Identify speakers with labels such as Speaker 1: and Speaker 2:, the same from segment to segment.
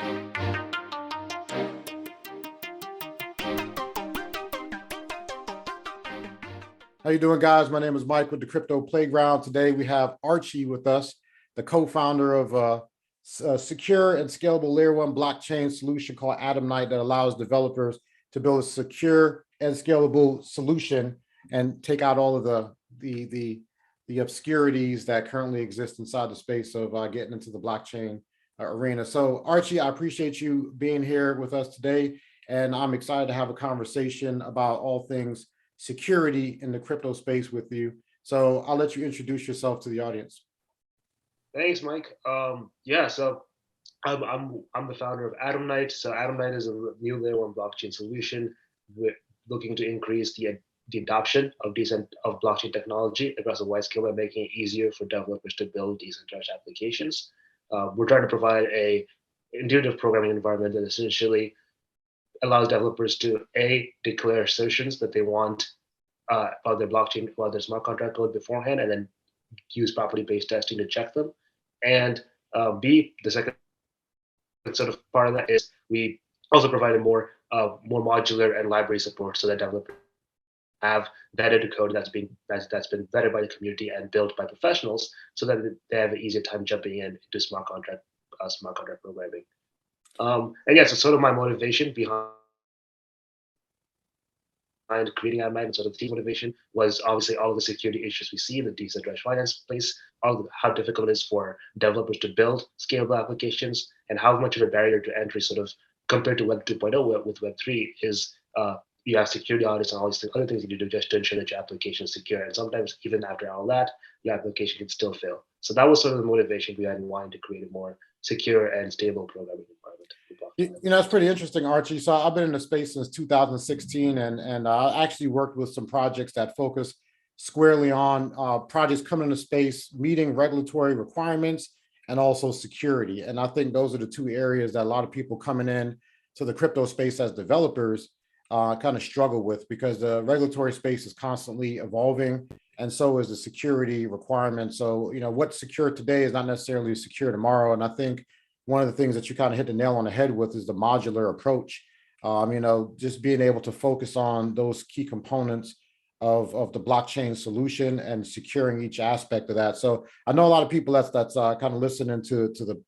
Speaker 1: How you doing, guys? My name is Mike with the Crypto Playground. Today we have Archie with us, the co-founder of a secure and scalable layer one blockchain solution called Adamnite that allows developers to build a secure and scalable solution and take out all of the obscurities that currently exist inside the space of getting into the blockchain arena. So, Archie, I appreciate you being here with us today, and I'm excited to have a conversation about all things security in the crypto space with you. So I'll let you introduce yourself to the audience.
Speaker 2: Thanks, Mike. So I'm the founder of Adamnite. So Adamnite is a new layer one blockchain solution. We're looking to increase the adoption of blockchain technology across a wide scale by making it easier for developers to build decentralized applications. We're trying to provide a intuitive programming environment that essentially allows developers to declare assertions that they want about their blockchain, about their smart contract code beforehand, and then use property-based testing to check them. And B, the second sort of part of that is we also provide a more modular and library support so that developers have vetted code that's been vetted by the community and built by professionals, so that they have an easier time jumping into smart contract programming. And yeah, so sort of my motivation behind creating Adamnite and sort of the motivation was obviously all of the security issues we see in the decentralized finance space, how difficult it is for developers to build scalable applications, and how much of a barrier to entry sort of compared to Web 2.0 with Web 3 is you have security audits and all these other things you do just to ensure that your application is secure. And sometimes even after all that, your application can still fail. So that was sort of the motivation behind wanting to create a more secure and stable programming environment.
Speaker 1: It's pretty interesting, Archie. So I've been in the space since 2016, and I actually worked with some projects that focus squarely on projects coming into space, meeting regulatory requirements, and also security. And I think those are the two areas that a lot of people coming in to the crypto space as developers kind of struggle with, because the regulatory space is constantly evolving, and so is the security requirement. So, what's secure today is not necessarily secure tomorrow. And I think one of the things that you kind of hit the nail on the head with is the modular approach. Just being able to focus on those key components of the blockchain solution and securing each aspect of that. So I know a lot of people that's kind of listening to the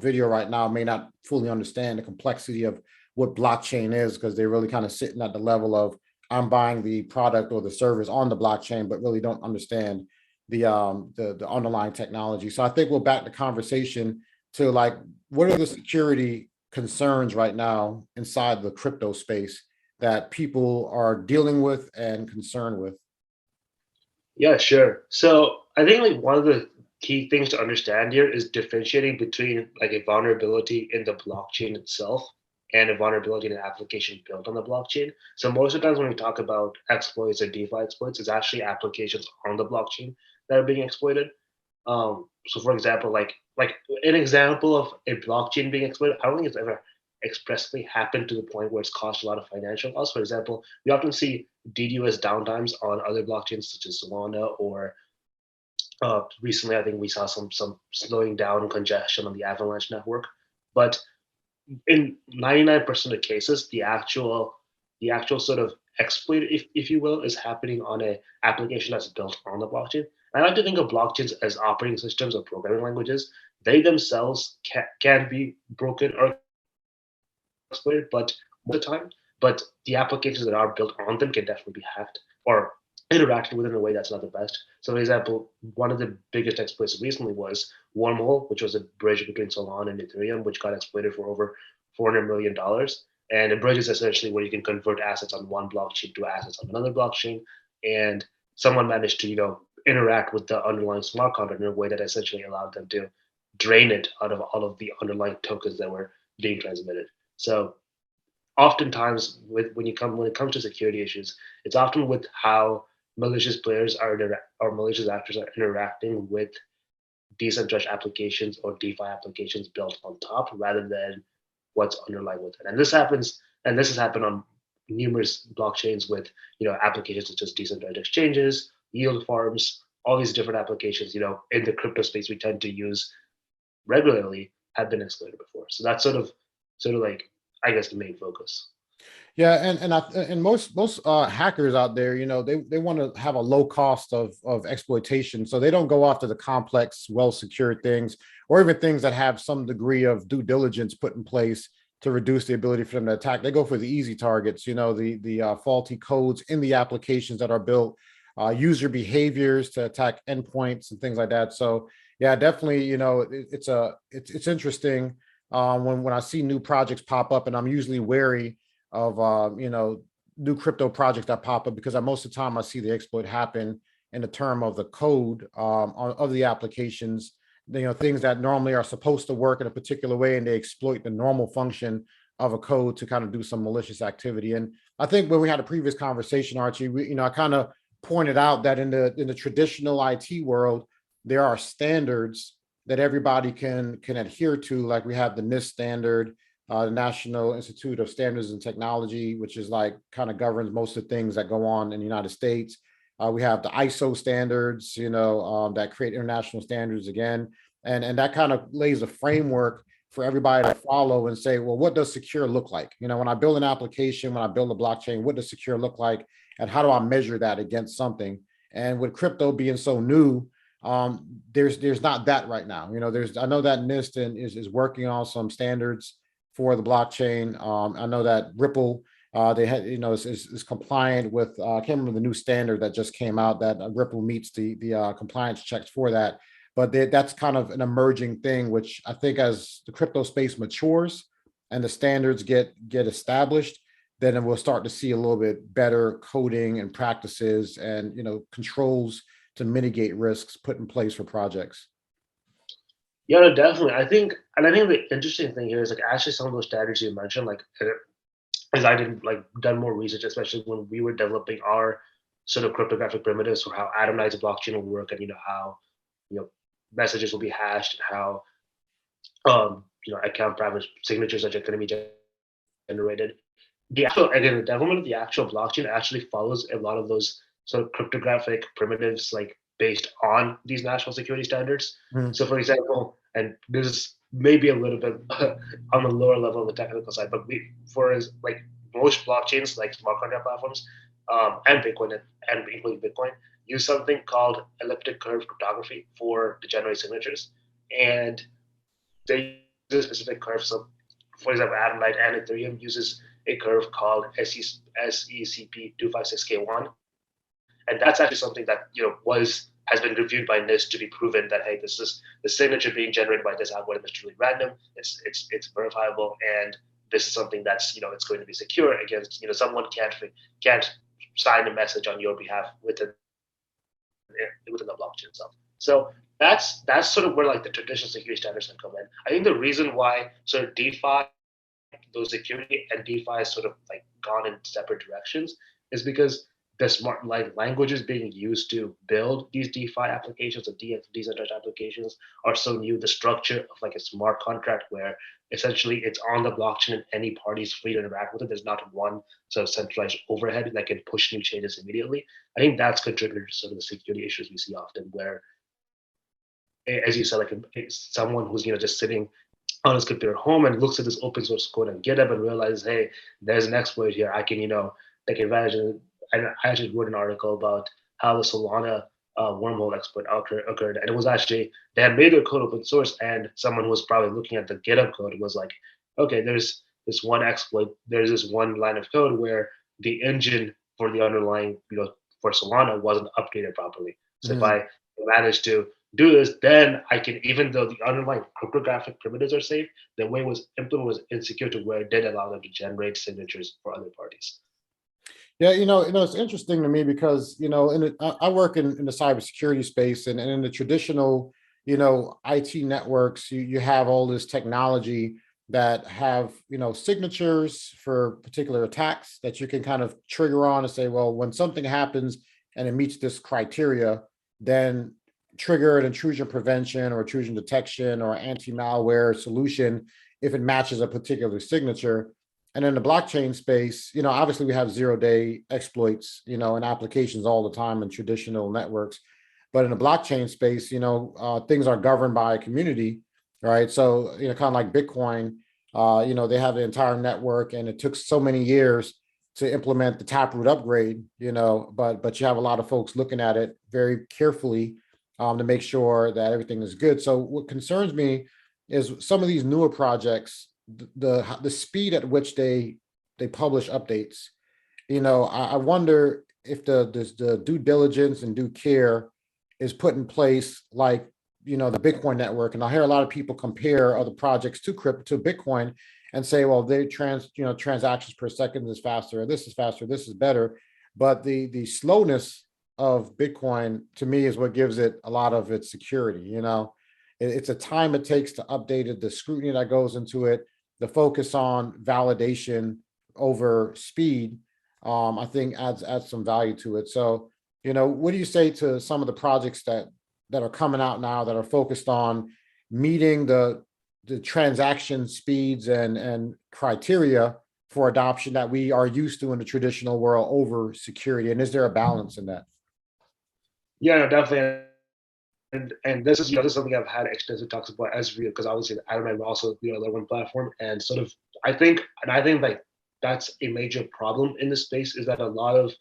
Speaker 1: video right now may not fully understand the complexity of what blockchain is, because they're really kind of sitting at the level of, I'm buying the product or the service on the blockchain, but really don't understand the underlying technology. So I think we'll back the conversation to, like, what are the security concerns right now inside the crypto space that people are dealing with and concerned with?
Speaker 2: Yeah, sure. So I think like one of the key things to understand here is differentiating between like a vulnerability in the blockchain itself and a vulnerability in an application built on the blockchain. So most of the times when we talk about exploits or DeFi exploits, it's actually applications on the blockchain that are being exploited. So for example, like an example of a blockchain being exploited, I don't think it's ever expressly happened to the point where it's caused a lot of financial loss. For example, we often see DDoS downtimes on other blockchains such as Solana, or recently I think we saw some slowing down congestion on the Avalanche network. But in 99% of cases, the actual sort of exploit, if you will, is happening on an application that's built on the blockchain. I like to think of blockchains as operating systems or programming languages. They themselves can be broken or exploited, but most of the time, but the applications that are built on them can definitely be hacked or interacted with in a way that's not the best. So, for example, one of the biggest exploits recently was Wormhole, which was a bridge between Solana and Ethereum, which got exploited for over $400 million. And a bridge is essentially where you can convert assets on one blockchain to assets on another blockchain. And someone managed to, interact with the underlying smart contract in a way that essentially allowed them to drain it out of all of the underlying tokens that were being transmitted. So oftentimes when it comes to security issues, it's often with how malicious players or malicious actors are interacting with decentralized applications or DeFi applications built on top, rather than what's underlying with it. And this has happened on numerous blockchains with applications such as decentralized exchanges, yield farms, all these different applications, in the crypto space we tend to use regularly, have been exploited before. So that's sort of sort of like, I guess, the main focus.
Speaker 1: Yeah, and most hackers out there, they want to have a low cost of exploitation, so they don't go after the complex, well secured things, or even things that have some degree of due diligence put in place to reduce the ability for them to attack. They go for the easy targets, the faulty codes in the applications that are built, user behaviors to attack endpoints and things like that. So yeah, definitely, it's interesting when I see new projects pop up, and I'm usually wary of new crypto projects that pop up, because most of the time I see the exploit happen in the term of the code of the applications, things that normally are supposed to work in a particular way, and they exploit the normal function of a code to kind of do some malicious activity. And I think when we had a previous conversation, Archie, I kind of pointed out that in the traditional IT world, there are standards that everybody can adhere to. Like we have the NIST standard, the National Institute of Standards and Technology, which is like kind of governs most of the things that go on in the United States. We have the ISO standards, that create international standards again. And that kind of lays a framework for everybody to follow and say, well, what does secure look like? When I build an application, when I build a blockchain, what does secure look like? And how do I measure that against something? And with crypto being so new, there's not that right now. I know that NIST is working on some standards for the blockchain. I know that Ripple, they had, is compliant with, I can't remember the new standard that just came out, that Ripple meets the compliance checks for that. But that's kind of an emerging thing, which I think as the crypto space matures and the standards get established, then we'll start to see a little bit better coding and practices and, controls to mitigate risks put in place for projects.
Speaker 2: Yeah, no, definitely. I think the interesting thing here is like actually some of those standards you mentioned, like as I did like done more research, especially when we were developing our sort of cryptographic primitives for how Adamnite's blockchain will work, and how messages will be hashed, and how account private signatures are going to be generated. The development of the actual blockchain actually follows a lot of those sort of cryptographic primitives, like based on these national security standards.
Speaker 1: Mm.
Speaker 2: So, for example, and this is maybe a little bit on the lower level of the technical side, but like most blockchains, like smart contract platforms, and Bitcoin, and including Bitcoin, use something called elliptic curve cryptography to generate signatures, and they use a specific curve. So, for example, Adamnite and Ethereum uses a curve called SECP256K1, and that's actually something that has been reviewed by NIST to be proven that, hey, this is the signature being generated by this algorithm is truly random. It's verifiable, and this is something that's it's going to be secure against someone can't sign a message on your behalf within the blockchain itself. So that's sort of where like the traditional security standards can come in. I think the reason why sort of DeFi, those security and DeFi has sort of like gone in separate directions is because the smart languages being used to build these DeFi applications or decentralized applications are so new. The structure of like a smart contract where essentially it's on the blockchain and any party is free to interact with it. There's not one sort of centralized overhead that can push new changes immediately. I think that's contributed to some of the security issues we see often where, as you said, like someone who's just sitting on his computer at home and looks at this open source code on GitHub and realizes, hey, there's an exploit here. I can take advantage of it. And I actually wrote an article about how the Solana wormhole exploit occurred, and it was actually they had made their code open source, and someone who was probably looking at the GitHub code was like, okay, there's this one exploit, there's this one line of code where the engine for the underlying for Solana wasn't updated properly. So if I manage to do this, then I can, even though the underlying cryptographic primitives are safe, the way it was implemented was insecure to where it did allow them to generate signatures for other parties.
Speaker 1: Yeah, it's interesting to me because, I work in the cybersecurity space, and in the traditional, IT networks, you have all this technology that have, signatures for particular attacks that you can kind of trigger on and say, well, when something happens and it meets this criteria, then trigger an intrusion prevention or intrusion detection or anti-malware solution if it matches a particular signature. And in the blockchain space, obviously we have 0-day exploits, in applications all the time in traditional networks. But in the blockchain space, things are governed by a community, right? So, kind of like Bitcoin, They have the entire network, and it took so many years to implement the Taproot upgrade. But you have a lot of folks looking at it very carefully to make sure that everything is good. So what concerns me is some of these newer projects, the speed at which they publish updates. I wonder if the due diligence and due care is put in place, like the Bitcoin network. And I hear a lot of people compare other projects to crypto to Bitcoin and say, well, they transactions per second is faster, this is faster, this is better. But the slowness of Bitcoin to me is what gives it a lot of its security. It's a time it takes to update it, the scrutiny that goes into it, the focus on validation over speed. I think adds some value to it. So, what do you say to some of the projects that are coming out now that are focused on meeting the transaction speeds and criteria for adoption that we are used to in the traditional world over security? And is there a balance in that?
Speaker 2: Yeah, no, definitely. And this is something I've had extensive talks about as real, because obviously Adam and I also layer one platform, and sort of I think like that's a major problem in this space, is that a lot of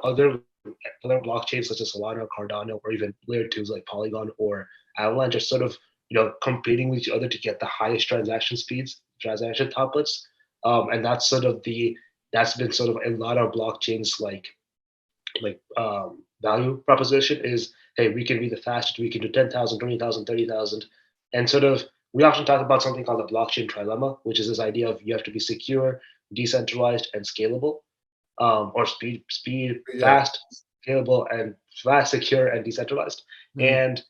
Speaker 2: other blockchains such as Solana, Cardano, or even layer twos like Polygon or Avalanche are sort of competing with each other to get the highest transaction speeds, transaction templates, and that's been sort of a lot of blockchains value proposition is, hey, we can be the fastest, we can do 10,000, 20,000, 30,000. And sort of, we often talk about something called the blockchain trilemma, which is this idea of you have to be secure, decentralized, and scalable, or speed,
Speaker 1: Yeah.
Speaker 2: fast, scalable, and fast, secure, and decentralized.
Speaker 1: Mhm.
Speaker 2: And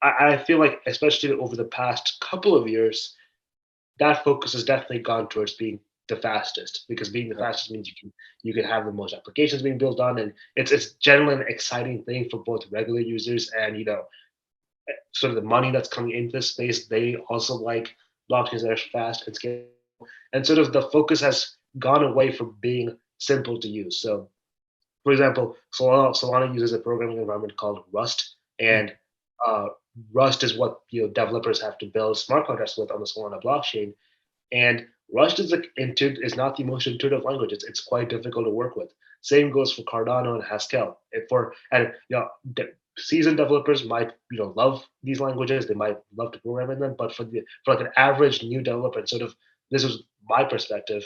Speaker 2: I feel like, especially over the past couple of years, that focus has definitely gone towards being the fastest, because being the
Speaker 1: Yeah.
Speaker 2: fastest means you can have the most applications being built on, and it's generally an exciting thing for both regular users and sort of the money that's coming into this space. They also like blockchains that are fast and scalable, and sort of the focus has gone away from being simple to use. So, for example, Solana uses a programming environment called Rust,
Speaker 1: Mhm.
Speaker 2: and uh, Rust is what developers have to build smart contracts with on the Solana blockchain. And Rust is not the most intuitive language. It's quite difficult to work with. Same goes for Cardano and Haskell. Seasoned developers might love these languages. They might love to program in them, but for like an average new developer, and sort of this was my perspective,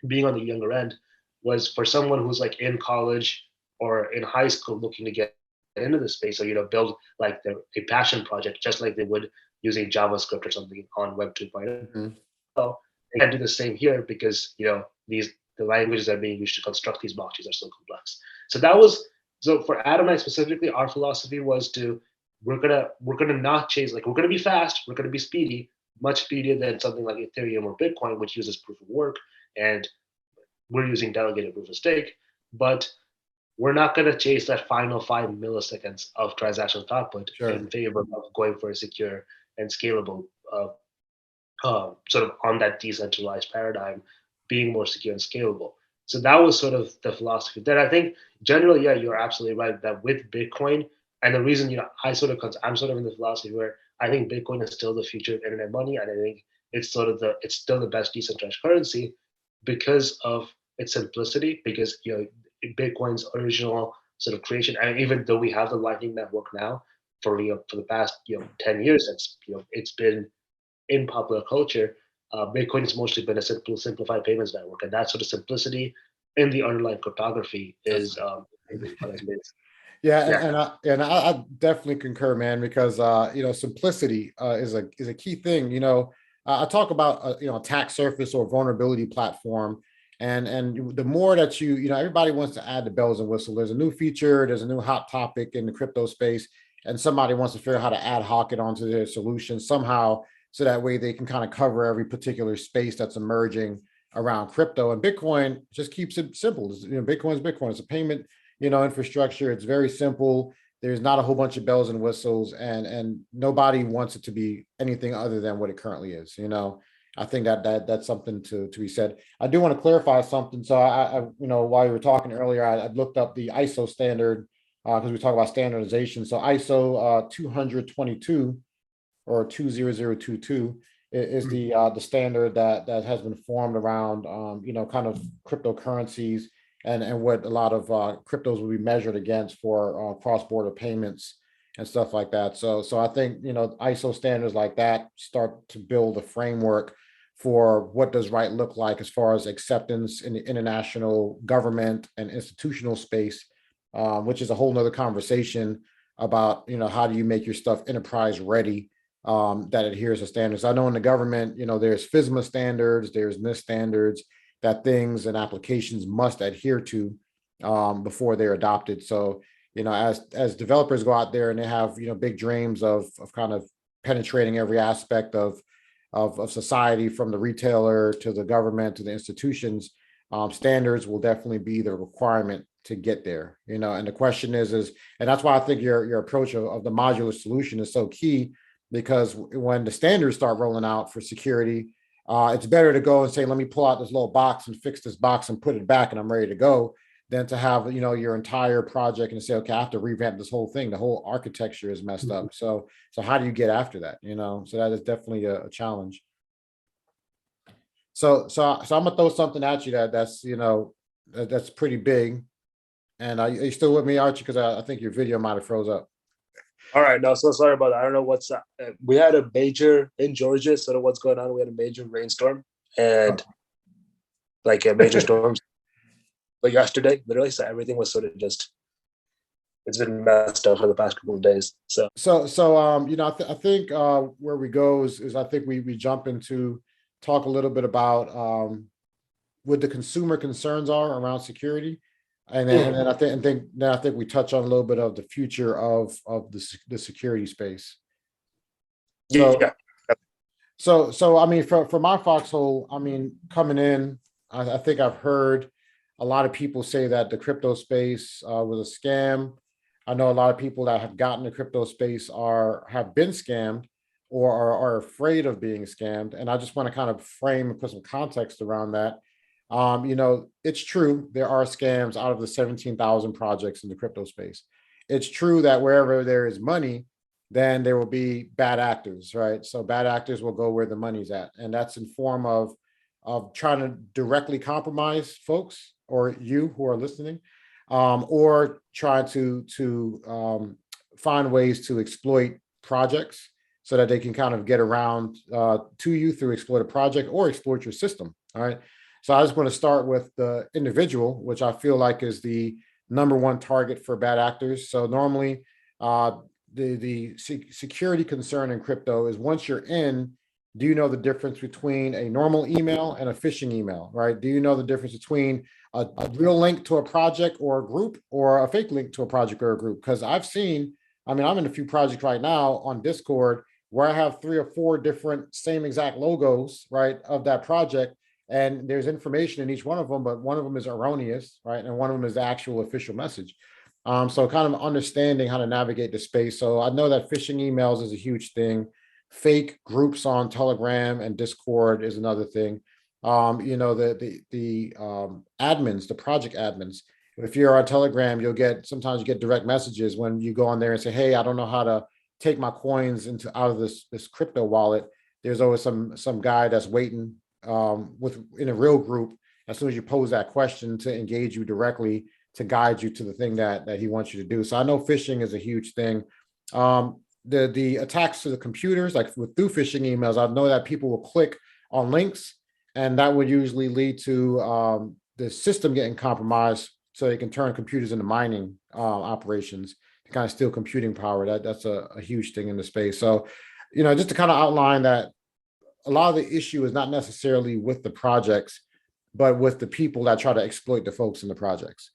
Speaker 2: being on the younger end, was for someone who's like in college or in high school looking to get into the space, or build like a passion project, just like they would using JavaScript or something on Web 2.0.
Speaker 1: Mhm.
Speaker 2: They can do the same here, because the languages that are being used to construct these blockchains are so complex. So for Adam and I specifically, our philosophy was to we're gonna not chase, like, we're gonna be fast, we're gonna be speedy, much speedier than something like Ethereum or Bitcoin, which uses proof of work, and we're using delegated proof of stake, but we're not going to chase that final 5 milliseconds of transactional output in
Speaker 1: Sure.
Speaker 2: favor of going for a secure and scalable, sort of on that decentralized paradigm, being more secure and scalable. So that was sort of the philosophy. Then I think generally, yeah, you're absolutely right that with Bitcoin, and the reason I'm sort of in the philosophy where I think Bitcoin is still the future of internet money, and I think it's still the best decentralized currency because of its simplicity. Because Bitcoin's original sort of creation, and even though we have the Lightning Network now for the past 10 years, it's been in popular culture. Bitcoin has mostly been a simplified payments network, and that sort of simplicity in the underlying cryptography
Speaker 1: That's
Speaker 2: is what has made.
Speaker 1: Yeah, and
Speaker 2: Yeah,
Speaker 1: I definitely concur, man, because simplicity is a key thing. I talk about attack surface or vulnerability platform, and the more that everybody wants to add the bells and whistles. There's a new feature, there's a new hot topic in the crypto space, and somebody wants to figure out how to ad hoc it onto their solution somehow, so that way they can kind of cover every particular space that's emerging around crypto. And Bitcoin just keeps it simple. Bitcoin is Bitcoin. It's a payment infrastructure. It's very simple. There's not a whole bunch of bells and whistles, and nobody wants it to be anything other than what it currently is. I think that's something to be said. I do want to clarify something. So while you were talking earlier, I looked up the ISO standard because we talk about standardization. So ISO 222 or 20022 is the standard that has been formed around kind of cryptocurrencies and what a lot of cryptos will be measured against for cross-border payments and stuff like that. So I think ISO standards like that start to build a framework for what does right look like as far as acceptance in the international government and institutional space, which is a whole nother conversation about how do you make your stuff enterprise ready, that adheres to standards. I know in the government, there's FISMA standards, there's NIST standards that things and applications must adhere to before they're adopted. So as developers go out there and they have big dreams of kind of penetrating every aspect of society, from the retailer to the government to the institutions, standards will definitely be the requirement to get there. And the question is, and that's why I think your approach of the modular solution is so key, because when the standards start rolling out for security, it's better to go and say, let me pull out this little box and fix this box and put it back and I'm ready to go, than to have your entire project and say, okay, I have to revamp this whole thing. The whole architecture is messed up. So how do you get after that? So that is definitely a challenge. So I'm gonna throw something at you that's pretty big. And are you still with me, Archie? Because I think your video might have froze up.
Speaker 3: All right, no, so sorry about that. I don't know what's up. We had a major in Georgia, so I don't know what's going on. We had a major rainstorm and like a major storms. But yesterday, literally, so everything was sort of just, it's been messed up for the past couple of days. So
Speaker 1: I think where we go is I think we jump into talk a little bit about what the consumer concerns are around security, and then I think we touch on a little bit of the future of the security space.
Speaker 3: yeah.
Speaker 1: So I mean, for my foxhole, I mean, coming in, I think I've heard a lot of people say that the crypto space was a scam. I know a lot of people that have gotten the crypto space have been scammed or are afraid of being scammed. And I just want to kind of frame and put some context around that. It's true, there are scams out of the 17,000 projects in the crypto space. It's true that wherever there is money, then there will be bad actors, right? So bad actors will go where the money's at. And that's in form of trying to directly compromise folks, or you who are listening, or try to find ways to exploit projects so that they can kind of get around to you through exploit a project or exploit your system. All right. So I just want to start with the individual, which I feel like is the number one target for bad actors. So normally the security concern in crypto is, once you're in, do you know the difference between a normal email and a phishing email, right? Do you know the difference between a real link to a project or a group, or a fake link to a project or a group? Because I'm in a few projects right now on Discord where I have 3 or 4 different same exact logos, right, of that project. And there's information in each one of them, but one of them is erroneous, right? And one of them is the actual official message. So kind of understanding how to navigate the space. So I know that phishing emails is a huge thing. Fake groups on Telegram and Discord is another thing. The admins, the project admins, if you're on Telegram, sometimes you get direct messages when you go on there and say, hey, I don't know how to take my coins out of this crypto wallet. There's always some guy that's waiting in a real group, as soon as you pose that question, to engage you directly, to guide you to the thing that he wants you to do. So I know phishing is a huge thing. The attacks to the computers, like through phishing emails, I know that people will click on links, and that would usually lead to the system getting compromised, so they can turn computers into mining operations to kind of steal computing power. That's a huge thing in the space. So, just to kind of outline that, a lot of the issue is not necessarily with the projects, but with the people that try to exploit the folks in the projects.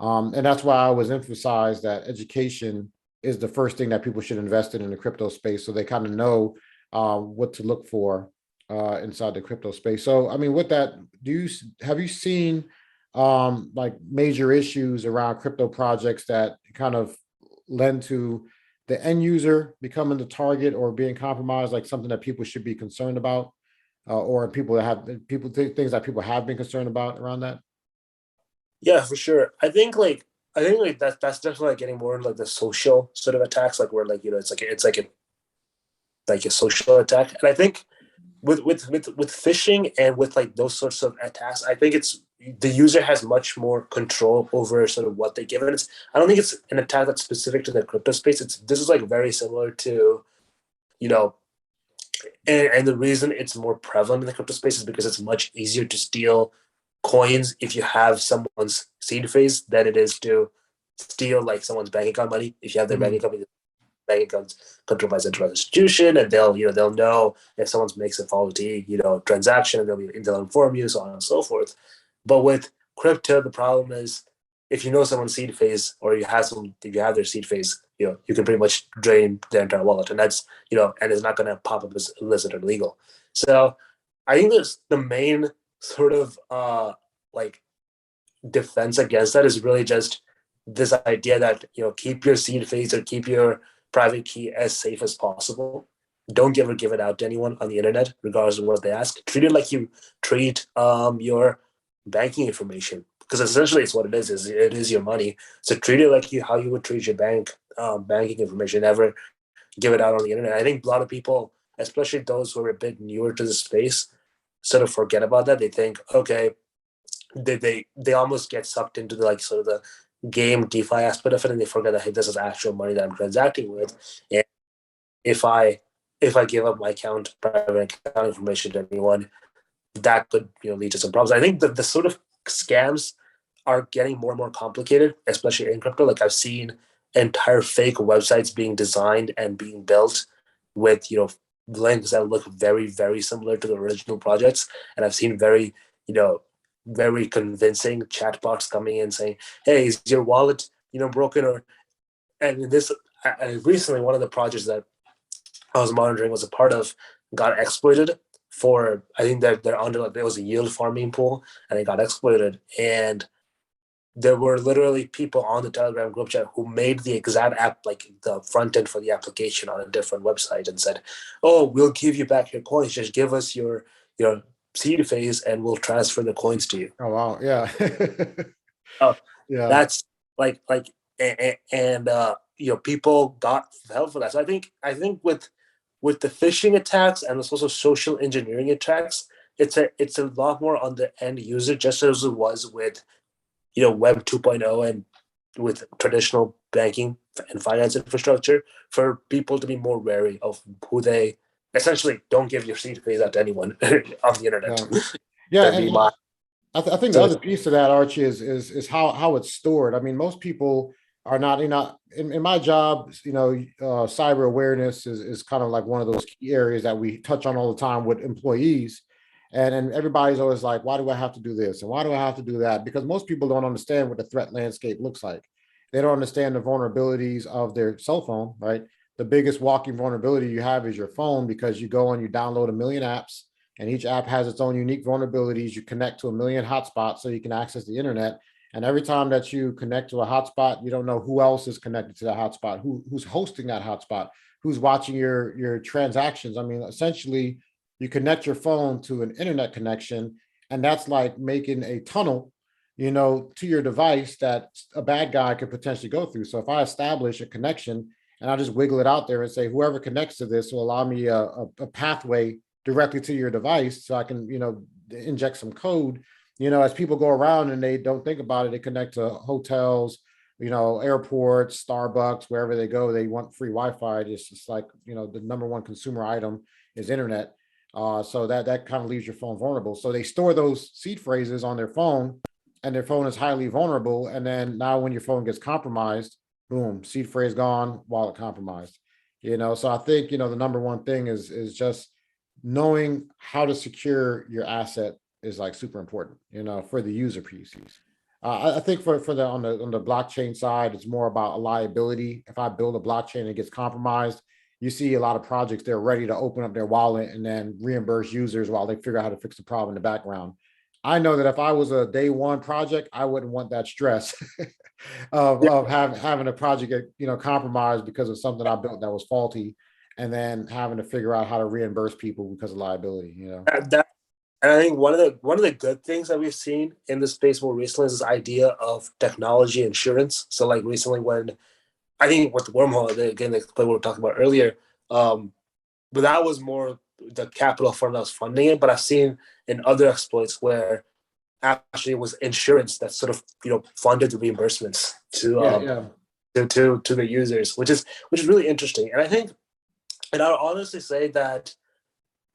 Speaker 1: And that's why I always emphasize that education is the first thing that people should invest in the crypto space, so they kind of know what to look for inside the crypto space. So, I mean, with that, have you seen like major issues around crypto projects that kind of lend to the end user becoming the target or being compromised, like something that people should be concerned about, or things that people have been concerned about around that?
Speaker 3: Yeah, for sure. I think that's definitely like getting more into like the social sort of attacks, like where like it's like like a social attack. And I think with phishing and with like those sorts of attacks, I think it's the user has much more control over sort of what they give. And I don't think it's an attack that's specific to the crypto space. This is like very similar to, you know, and the reason it's more prevalent in the crypto space is because it's much easier to steal coins if you have someone's seed phrase than it is to steal like someone's bank account money. If you have their bank accounts controlled by a centralized institution, and they'll know if someone makes a faulty transaction, and they'll inform you, so on and so forth. But with crypto, the problem is if you know someone's seed phase, or if you have their seed phase, you can pretty much drain their entire wallet, and that's and it's not going to pop up as illicit or illegal. So I think there's the main sort of like defense against that is really just this idea that keep your seed phase or keep your private key as safe as possible. Don't ever give it out to anyone on the internet, regardless of what they ask. Treat it like you treat your banking information, because essentially it's what it is it is your money. So treat it like how you would treat your banking information. Never give it out on the internet. I think a lot of people, especially those who are a bit newer to the space, sort of forget about that. They think, okay, they almost get sucked into the sort of the game DeFi aspect of it, and they forget that, hey, this is actual money that I'm transacting with. And if I give up my private account information to anyone, that could lead to some problems. I think the sort of scams are getting more and more complicated, especially in crypto. Like I've seen entire fake websites being designed and being built with links that look very, very similar to the original projects, and I've seen very very convincing chatbots coming in saying, "Hey, is your wallet broken?" And recently one of the projects that I was monitoring was a part of got exploited for, I think that they're under there was a yield farming pool, and it got exploited. And there were literally people on the Telegram group chat who made the exact app, like the front end for the application, on a different website, and said, "Oh, we'll give you back your coins. Just give us your seed phase, and we'll transfer the coins to you."
Speaker 1: Oh, wow. Yeah.
Speaker 3: Oh,
Speaker 1: Yeah.
Speaker 3: that's and people got hell for that. So I think with the phishing attacks and also social engineering attacks, it's a lot more on the end user, just as it was with Web 2.0 and with traditional banking and finance infrastructure, for people to be more wary of who they essentially don't give your seed phrase out to anyone on the internet.
Speaker 1: Yeah. And I think the other piece of that, Archie, is how it's stored. I mean, most people are not, in my job, cyber awareness is kind of like one of those key areas that we touch on all the time with employees. And everybody's always like, why do I have to do this? And why do I have to do that? Because most people don't understand what the threat landscape looks like. They don't understand the vulnerabilities of their cell phone, right? The biggest walking vulnerability you have is your phone, because you go and you download a million apps, and each app has its own unique vulnerabilities. You connect to a million hotspots so you can access the internet. And every time that you connect to a hotspot, you don't know who else is connected to that hotspot, who's hosting that hotspot, who's watching your transactions. I mean, essentially, you connect your phone to an internet connection, and that's like making a tunnel, to your device that a bad guy could potentially go through. So if I establish a connection and I just wiggle it out there and say, whoever connects to this will allow me a pathway directly to your device, so I can, inject some code, as people go around and they don't think about it, they connect to hotels, airports, Starbucks, wherever they go, they want free Wi-Fi. It's just like, the number one consumer item is internet. So that kind of leaves your phone vulnerable. So they store those seed phrases on their phone, and their phone is highly vulnerable. And then now when your phone gets compromised, boom, seed phrase gone, wallet compromised. So I think, the number one thing is just knowing how to secure your asset is like super important, for the user PCs. I think for the on the blockchain side, it's more about a liability. If I build a blockchain and it gets compromised, you see a lot of projects, they're ready to open up their wallet and then reimburse users while they figure out how to fix the problem in the background. I know that if I was a day one project, I wouldn't want that stress of having a project get compromised because of something I built that was faulty, and then having to figure out how to reimburse people because of liability.
Speaker 3: And I think one of the good things that we've seen in this space more recently is this idea of technology insurance. So like recently, when I think with the wormhole, again, like what we were talking about earlier, but that was more the capital firm that was funding it. But I've seen in other exploits where actually it was insurance that sort of funded the reimbursements to the users, which is really interesting. And I think, and I'll honestly say that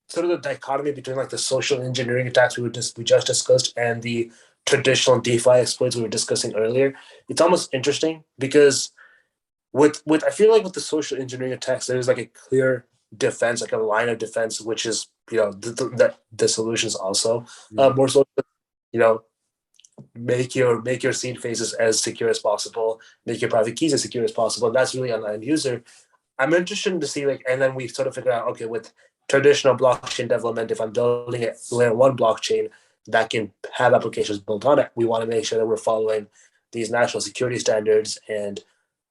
Speaker 3: sort of the dichotomy between like the social engineering attacks we just discussed and the traditional DeFi exploits we were discussing earlier, it's almost interesting because with I feel like with the social engineering attacks, there's like a clear defense, like a line of defense, which is the solutions also more so make your seed phases as secure as possible, make your private keys as secure as possible. And that's really on the end user. I'm interested to see and then we sort of figure out, okay, with traditional blockchain development, if I'm building a layer one blockchain that can have applications built on it, we want to make sure that we're following these national security standards and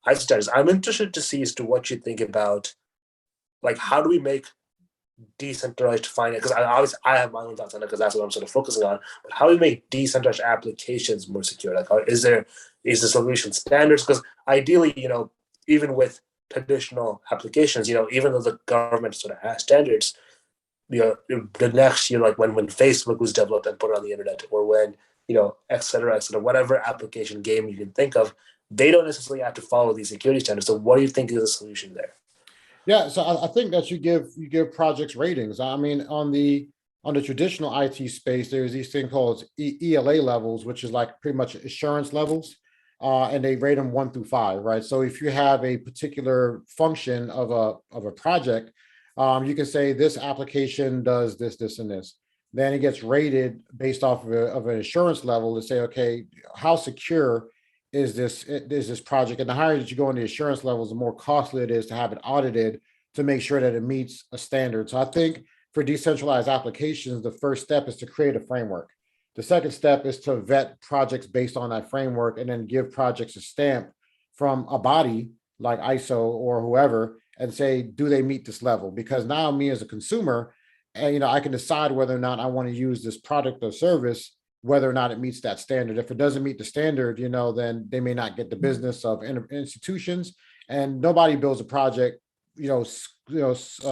Speaker 3: ISO standards. I'm interested to see as to what you think about, like, how do we make decentralized finance? Because I have my own thoughts on it because that's what I'm sort of focusing on. But how do we make decentralized applications more secure? Like, is the solution standards? Because ideally, even with traditional applications, even though the government sort of has standards, the next year, like when Facebook was developed and put on the internet, or when et cetera, whatever application game you can think of, they don't necessarily have to follow these security standards. So what do you think is the solution there?
Speaker 1: Yeah, so I think that you give projects ratings. I mean, on the traditional IT space, there's these things called ELA levels, which is like pretty much assurance levels, and they rate them 1 through 5, right? So if you have a particular function of a project, you can say this application does this, this, and this. Then it gets rated based off of an assurance level to say, okay, how secure is this project? And the higher that you go in the assurance levels, the more costly it is to have it audited to make sure that it meets a standard. So I think for decentralized applications, the first step is to create a framework. The second step is to vet projects based on that framework and then give projects a stamp from a body like ISO or whoever and say, do they meet this level? Because now me as a consumer, and I can decide whether or not I want to use this product or service, whether or not it meets that standard. If it doesn't meet the standard, then they may not get the business of institutions, and nobody builds a project,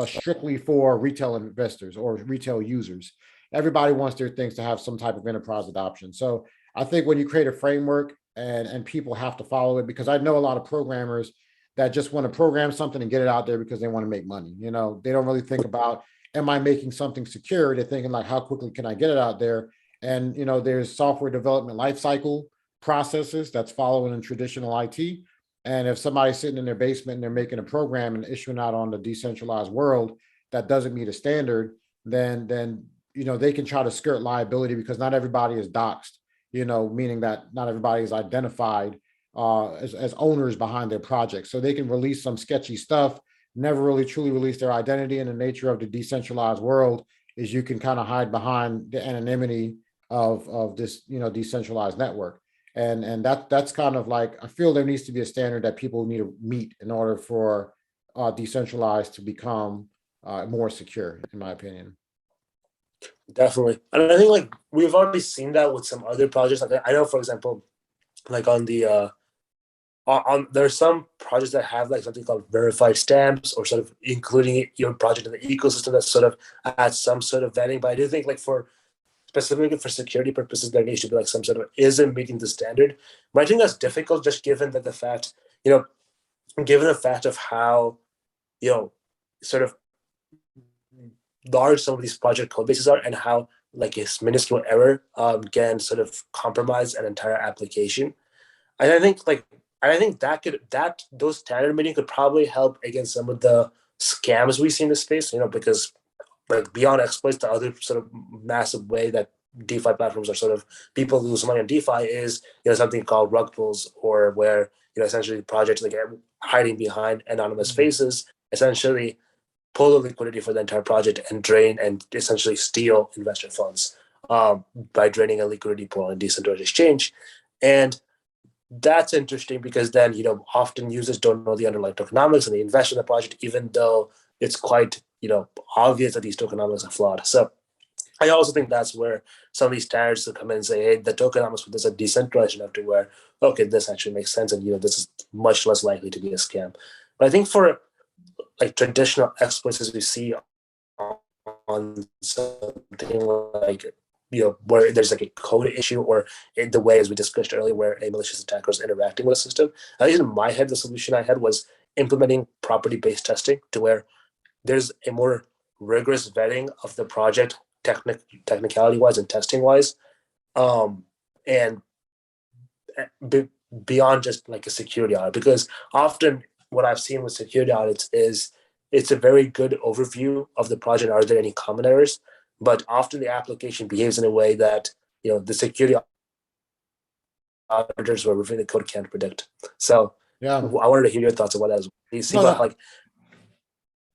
Speaker 1: strictly for retail investors or retail users. Everybody wants their things to have some type of enterprise adoption. So I think when you create a framework and people have to follow it, because I know a lot of programmers that just want to program something and get it out there because they want to make money. They don't really think about, am I making something secure? They're thinking like, how quickly can I get it out there? And, there's software development lifecycle processes that's following in traditional IT. And if somebody's sitting in their basement and they're making a program and issuing out on the decentralized world that doesn't meet a standard, then they can try to skirt liability because not everybody is doxxed, meaning that not everybody is identified as owners behind their project. So they can release some sketchy stuff, never really truly release their identity. And the nature of the decentralized world is you can kind of hide behind the anonymity of this, decentralized network. And that's kind of like, I feel there needs to be a standard that people need to meet in order for decentralized to become more secure, in my opinion.
Speaker 3: Definitely. And I think like we've already seen that with some other projects. Like I know, for example, like on the there's some projects that have like something called verified stamps, or sort of including your project in the ecosystem that sort of adds some sort of vetting. But I do think like specifically for security purposes, there needs to be like some sort of, is it meeting the standard? But I think that's difficult just given that the fact, given the fact of how, sort of large some of these project code bases are and how like a minuscule error can sort of compromise an entire application. And I think those standard meeting could probably help against some of the scams we see in the space, because like beyond exploits, the other sort of massive way that DeFi platforms are sort of people lose money on DeFi is something called rug pulls, or where essentially projects like hiding behind anonymous faces essentially pull the liquidity for the entire project and drain and essentially steal investor funds by draining a liquidity pool on a decentralized exchange. And that's interesting because then often users don't know the underlying tokenomics and they invest in the project even though it's quite obvious that these tokenomics are flawed. So I also think that's where some of these standards will come in and say, hey, the tokenomics for this are decentralized enough to where, okay, this actually makes sense, and this is much less likely to be a scam. But I think for like traditional exploits as we see on something like, where there's like a code issue, or in the way, as we discussed earlier, where a malicious attacker is interacting with a system. At least in my head, the solution I had was implementing property-based testing, to where there's a more rigorous vetting of the project, technicality-wise and testing-wise, and beyond just like a security audit. Because often what I've seen with security audits is it's a very good overview of the project. Are there any common errors? But often the application behaves in a way that the security auditors who are reviewing the code can't predict. So
Speaker 1: Yeah.
Speaker 3: I wanted to hear your thoughts about that as well. You see,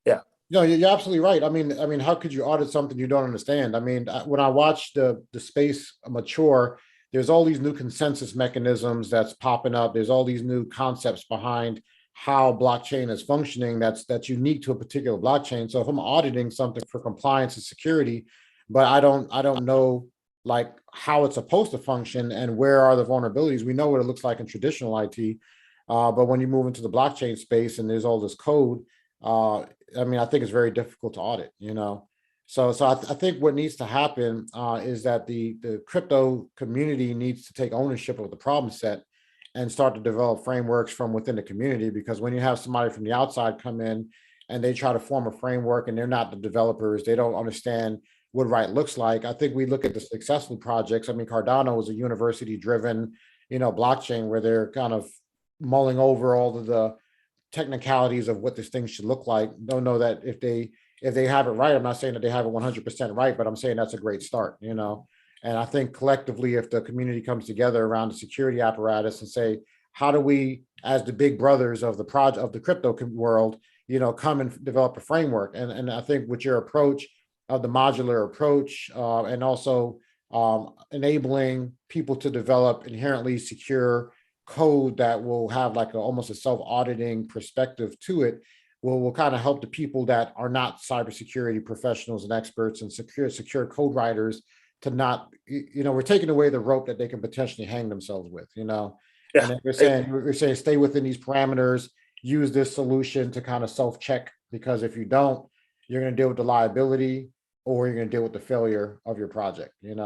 Speaker 3: yeah.
Speaker 1: No, you're absolutely right. I mean, how could you audit something you don't understand? I mean, when I watch the space mature, there's all these new consensus mechanisms that's popping up. There's all these new concepts behind how blockchain is functioning that's unique to a particular blockchain. So if I'm auditing something for compliance and security, but I don't know like how it's supposed to function and where are the vulnerabilities. We know what it looks like in traditional IT, but when you move into the blockchain space and there's all this code, I mean, I think it's very difficult to audit, So I think what needs to happen is that the crypto community needs to take ownership of the problem set and start to develop frameworks from within the community. Because when you have somebody from the outside come in and they try to form a framework and they're not the developers, they don't understand what right looks like. I think we look at the successful projects. I mean, Cardano was a university-driven, blockchain where they're kind of mulling over all of the technicalities of what this thing should look like. Don't know that if they have it right. I'm not saying that they have it 100% right, but I'm saying that's a great start, And I think collectively, if the community comes together around the security apparatus and say, how do we, as the big brothers of the project of the crypto world, come and develop a framework? And I think with your approach of the modular approach, and also enabling people to develop inherently secure code that will have like almost a self-auditing perspective to it, will kind of help the people that are not cybersecurity professionals and experts and secure code writers to not, we're taking away the rope that they can potentially hang themselves with,
Speaker 3: Yeah.
Speaker 1: And we're saying stay within these parameters, use this solution to kind of self-check, because if you don't, you're going to deal with the liability or you're going to deal with the failure of your project, And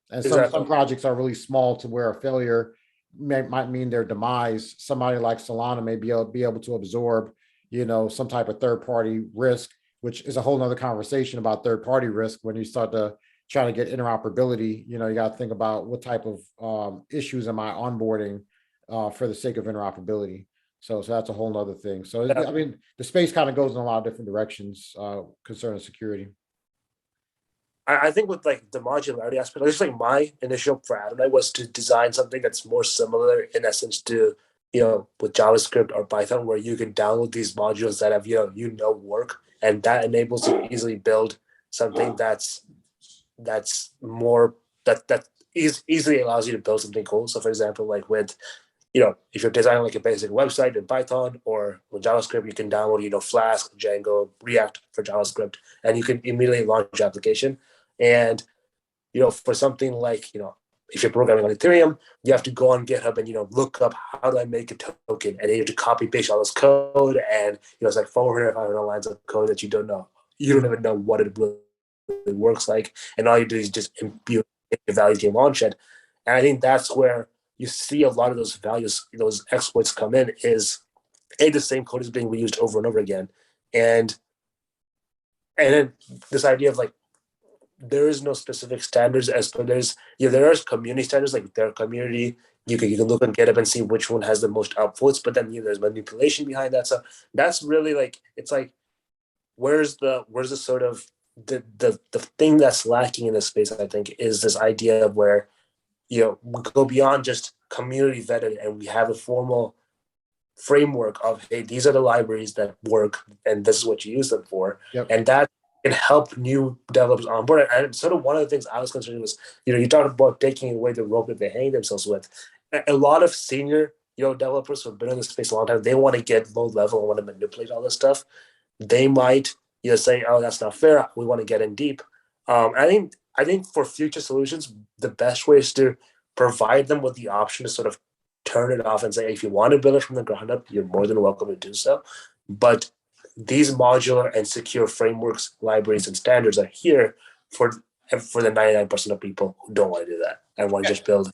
Speaker 3: Exactly.
Speaker 1: some projects are really small to where a failure might mean their demise. Somebody like Solana may be able to absorb, some type of third-party risk, which is a whole nother conversation about third-party risk. When you start to try to get interoperability, you got to think about what type of issues am I onboarding for the sake of interoperability. So that's a whole nother thing. So,
Speaker 3: Yeah.
Speaker 1: I mean, the space kind of goes in a lot of different directions concerning security.
Speaker 3: I think with like the modularity aspect, just like my initial for Adamnite was to design something that's more similar in essence to, with JavaScript or Python, where you can download these modules that have, work, and that enables you to easily build something that's more that easily allows you to build something cool. So for example, like with, if you're designing like a basic website in Python or with JavaScript, you can download, Flask, Django, React for JavaScript, and you can immediately launch your application. And, for something like, if you're programming on Ethereum, you have to go on GitHub and, look up how do I make a token, and then you have to copy paste all this code, and, it's like 400, 500 lines of code that you don't know. You don't even know what it really works like. And all you do is just impute a value to launch it. And I think that's where you see a lot of those values, those exploits come in, is the same code is being reused over and over again. And then this idea of like, there is no specific standards but there are community standards, like their community. You can look on GitHub and see which one has the most outputs, but then there's manipulation behind that. So that's really like, it's like, where's the sort of the thing that's lacking in this space, I think, is this idea of where, we go beyond just community vetted and we have a formal framework of, hey, these are the libraries that work and this is what you use them for.
Speaker 1: Yep.
Speaker 3: And that can help new developers on board. And sort of one of the things I was concerned was, you talked about taking away the rope that they hang themselves with. A lot of senior, developers who've been in this space a long time, they want to get low level and want to manipulate all this stuff. They might, say, oh, that's not fair. We want to get in deep. I think for future solutions, the best way is to provide them with the option to sort of turn it off and say, if you want to build it from the ground up, you're more than welcome to do so. But these modular and secure frameworks, libraries, and standards are here for the 99% of people who don't want to do that and want to just build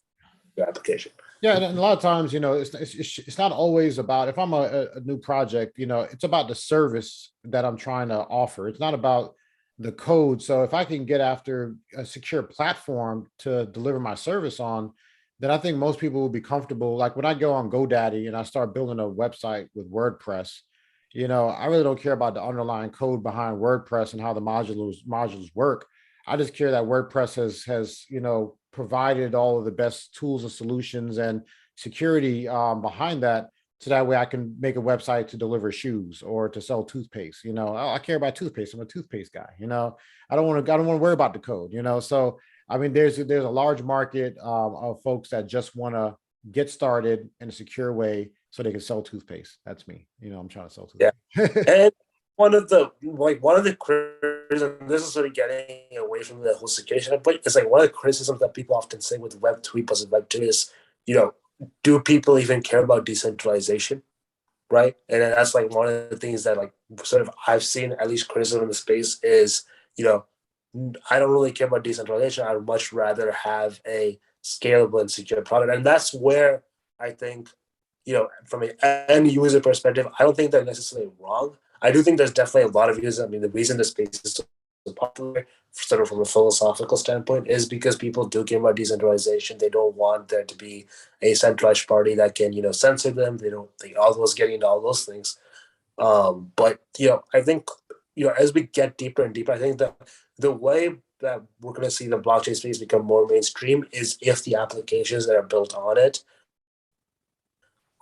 Speaker 3: your application.
Speaker 1: Yeah, and a lot of times, it's not always about, if I'm a new project, it's about the service that I'm trying to offer. It's not about the code. So if I can get after a secure platform to deliver my service on, then I think most people will be comfortable. Like when I go on GoDaddy and I start building a website with WordPress, I really don't care about the underlying code behind WordPress and how the modules work. I just care that WordPress has provided all of the best tools and solutions and security behind that, so that way I can make a website to deliver shoes or to sell toothpaste. I care about toothpaste. I'm a toothpaste guy. I don't want to worry about the code. So I mean, there's a large market of folks that just want to get started in a secure way so they can sell toothpaste. That's me. I'm trying to sell toothpaste.
Speaker 3: Yeah. And one of the criticisms, this is sort of getting away from the whole security, but it's like one of the criticisms that people often say with Web 3 plus Web 2 is, do people even care about decentralization? Right. And that's like one of the things that like sort of I've seen at least criticism in the space is, I don't really care about decentralization. I would much rather have a scalable and secure product. And that's where I think, from an end user perspective, I don't think they're necessarily wrong. I do think there's definitely a lot of users. I mean, the reason the space is so popular, sort of from a philosophical standpoint, is because people do care about decentralization. They don't want there to be a centralized party that can, censor them. They don't think all those getting into all those things. But I think as we get deeper and deeper, I think that the way that we're going to see the blockchain space become more mainstream is if the applications that are built on it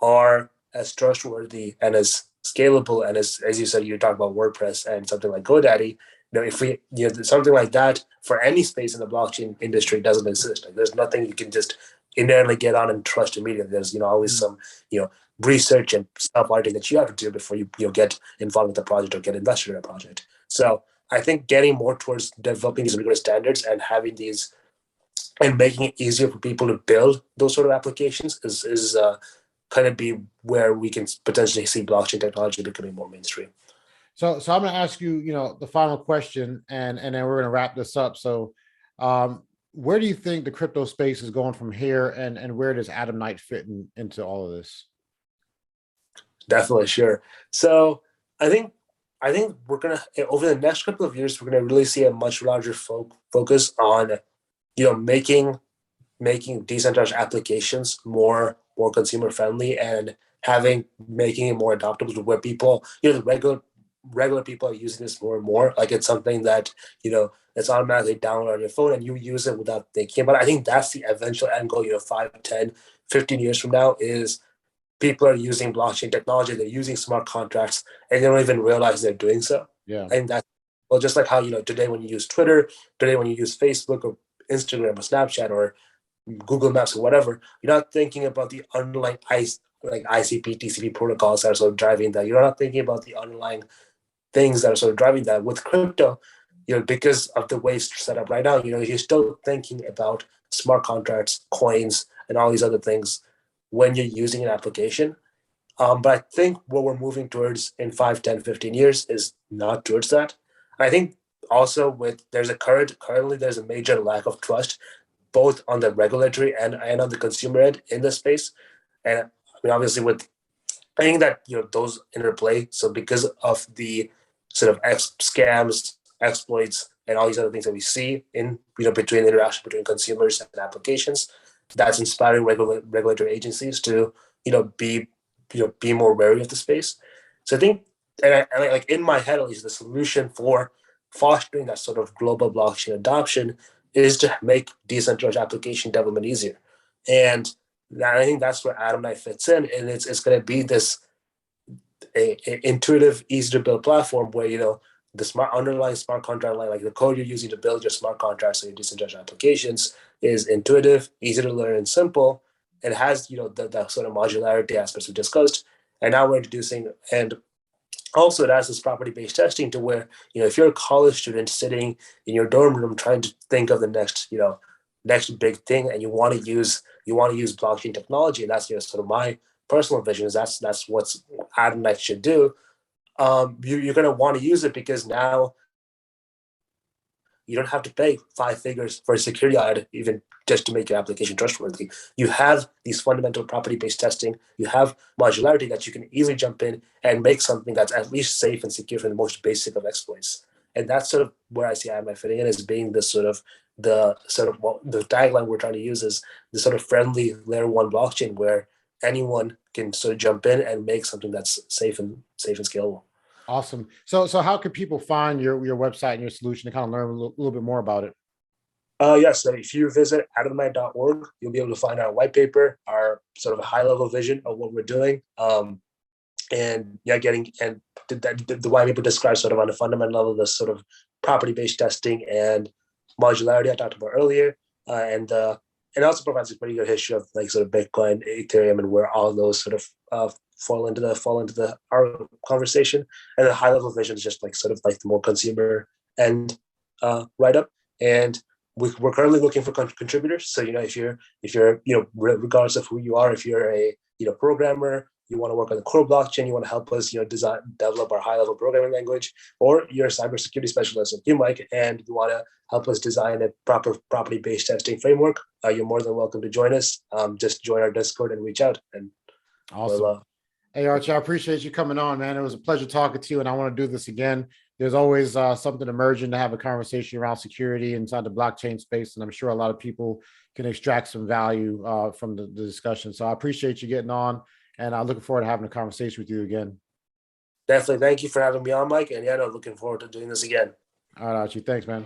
Speaker 3: are as trustworthy and as scalable and as you said, you talk about WordPress and something like GoDaddy. If we something like that for any space in the blockchain industry doesn't exist. Like there's nothing you can just inherently get on and trust immediately. There's always some research and stuff auditing that you have to do before you get involved with the project or get invested in a project. So I think getting more towards developing these rigorous standards and having these and making it easier for people to build those sort of applications is kind of be where we can potentially see blockchain technology becoming more mainstream.
Speaker 1: So I'm going to ask you, the final question, and then we're going to wrap this up. So, where do you think the crypto space is going from here, and where does Adamnite fit into all of this?
Speaker 3: Definitely, sure. So I think we're gonna over the next couple of years we're gonna really see a much larger focus on making decentralized applications more consumer friendly and making it more adoptable to where people the regular people are using this more and more. Like it's something that it's automatically downloaded on your phone and you use it without thinking about it. I think that's the eventual end goal. 5, 10, 15 years from now is people are using blockchain technology, they're using smart contracts, and they don't even realize they're doing so.
Speaker 1: Yeah.
Speaker 3: And that's just like how today when you use Twitter, today when you use Facebook or Instagram or Snapchat or Google Maps or whatever, you're not thinking about the underlying ICP, TCP protocols that are sort of driving that. You're not thinking about the underlying things that are sort of driving that. With crypto, because of the way it's set up right now, you're still thinking about smart contracts, coins, and all these other things when you're using an application. But I think what we're moving towards in 5, 10, 15 years is not towards that. I think also currently there's a major lack of trust, both on the regulatory and on the consumer end in this space. And I mean, obviously I think that, those interplay. So because of the sort of scams, exploits, and all these other things that we see in, between the interaction between consumers and applications, that's inspiring regulatory agencies to, be more wary of the space. So I think, and like in my head, at least, the solution for fostering that sort of global blockchain adoption is to make decentralized application development easier. And I think that's where Adamnite fits in. And it's going to be this intuitive, easy to build platform where, the underlying smart contract, like the code you're using to build your smart contracts and your decentralized applications is intuitive, easy to learn, and simple. It has, the sort of modularity aspects we discussed. And now we're introducing, and also it has this property-based testing to where, if you're a college student sitting in your dorm room trying to think of the next big thing, and you want to use blockchain technology, and that's sort of my personal vision is that's what Adamnite should do. you're going to want to use it because now you don't have to pay 5 figures for a security audit, even just to make your application trustworthy. You have these fundamental property-based testing. You have modularity that you can easily jump in and make something that's at least safe and secure for the most basic of exploits. And that's sort of where I see Adamnite fitting in, as being the tagline we're trying to use is the sort of friendly layer one blockchain where anyone can sort of jump in and make something that's safe and scalable.
Speaker 1: Awesome. So how can people find your website and your solution to kind of learn a little bit more about it?
Speaker 3: Yes, so if you visit adamnite.org, you'll be able to find our white paper, our sort of a high level vision of what we're doing. And yeah, the white paper describes sort of on a fundamental level the sort of property-based testing and modularity I talked about earlier, and it also provides a pretty good history of like sort of Bitcoin, Ethereum, and where all those sort of fall into our conversation. And the high level vision is just like sort of like the more consumer end write up. And we're currently looking for contributors. So if you're regardless of who you are, if you're a programmer, you want to work on the core blockchain, you want to help us develop our high level programming language, or you're a cybersecurity specialist like you, Mike, and you want to help us design a proper property based testing framework, you're more than welcome to join us. Just join our Discord and reach out. And
Speaker 1: awesome. Hey, Archie, I appreciate you coming on, man. It was a pleasure talking to you, and I want to do this again. There's always something emerging to have a conversation around security inside the blockchain space, and I'm sure a lot of people can extract some value from the discussion. So I appreciate you getting on, and I'm looking forward to having a conversation with you again.
Speaker 3: Definitely. Thank you for having me on, Mike. And yeah, no, looking forward to doing this again.
Speaker 1: All right, Archie. Thanks, man.